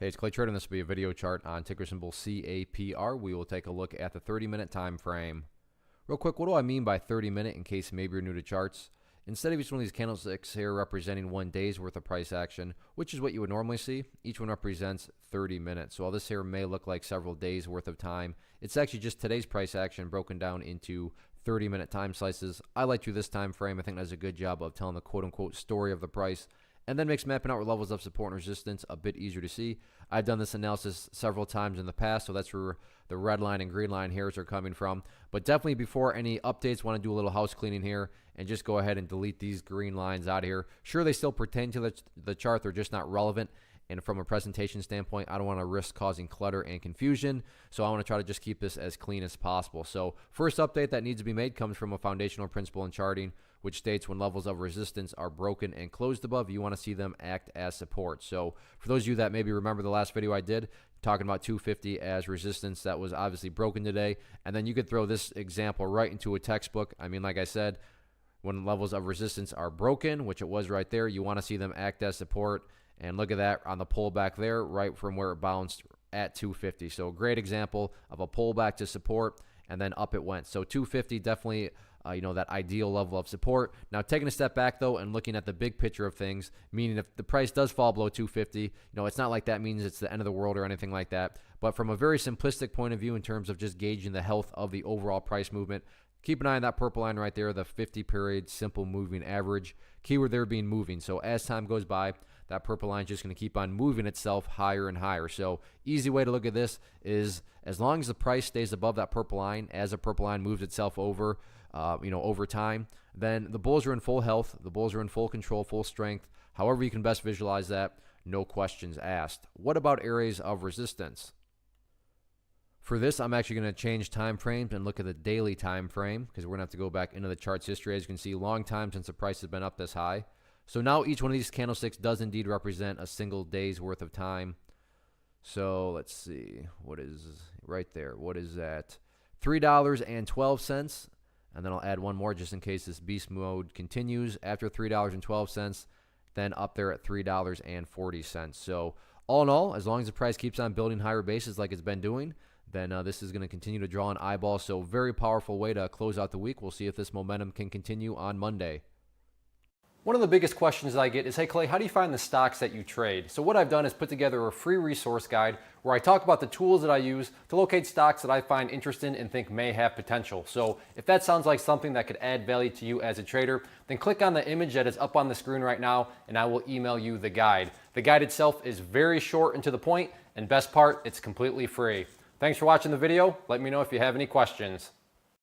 Hey, it's Clay Trader, and this will be a video chart on ticker symbol CAPR. We will take a look at the 30-minute time frame. Real quick, what do I mean by 30-minute in case maybe you're new to charts? Instead of each one of these candlesticks here representing 1 day's worth of price action, which is what you would normally see, each one represents 30 minutes. So while this here may look like several days worth of time, it's actually just today's price action broken down into 30-minute time slices. I like to this time frame. I think that does a good job of telling the quote-unquote story of the price, and then makes mapping out levels of support and resistance a bit easier to see. I've done this analysis several times in the past, so that's where the red line and green line hairs are coming from. But definitely before any updates, want to do a little house cleaning here and just go ahead and delete these green lines out of here. Sure, they still pertain to the chart. They're just not relevant. And from a presentation standpoint, I don't want to risk causing clutter and confusion. So I want to try to just keep this as clean as possible. So first update that needs to be made comes from a foundational principle in charting, which states when levels of resistance are broken and closed above, you want to see them act as support. So for those of you that maybe remember the last video I did, talking about 250 as resistance, that was obviously broken today. And then you could throw this example right into a textbook. I mean, like I said, when levels of resistance are broken, which it was right there, you want to see them act as support. And look at that on the pullback there, right from where it bounced at 250. So a great example of a pullback to support, and then up it went. So 250 definitely, that ideal level of support. Now taking a step back though and looking at the big picture of things, meaning if the price does fall below 250, it's not like that means it's the end of the world or anything like that. But from a very simplistic point of view in terms of just gauging the health of the overall price movement, keep an eye on that purple line right there, the 50-period simple moving average. Keyword there being moving. So as time goes by, that purple line is just going to keep on moving itself higher and higher. So easy way to look at this is as long as the price stays above that purple line, as the purple line moves itself over, over time, then the bulls are in full health. The bulls are in full control, full strength. However you can best visualize that, no questions asked. What about areas of resistance? For this, I'm actually going to change time frames and look at the daily time frame because we're going to have to go back into the chart's history. As you can see, long time since the price has been up this high. So now each one of these candlesticks does indeed represent a single day's worth of time. So let's see, what is right there? What is that? $3.12. And then I'll add one more just in case this beast mode continues after $3.12, then up there at $3.40. So all in all, as long as the price keeps on building higher bases like it's been doing, then this is going to continue to draw an eyeball. So very powerful way to close out the week. We'll see if this momentum can continue on Monday. One of the biggest questions that I get is, hey Clay, how do you find the stocks that you trade? So what I've done is put together a free resource guide where I talk about the tools that I use to locate stocks that I find interesting and think may have potential. So if that sounds like something that could add value to you as a trader, then click on the image that is up on the screen right now and I will email you the guide. The guide itself is very short and to the point, and best part, it's completely free. Thanks for watching the video. Let me know if you have any questions.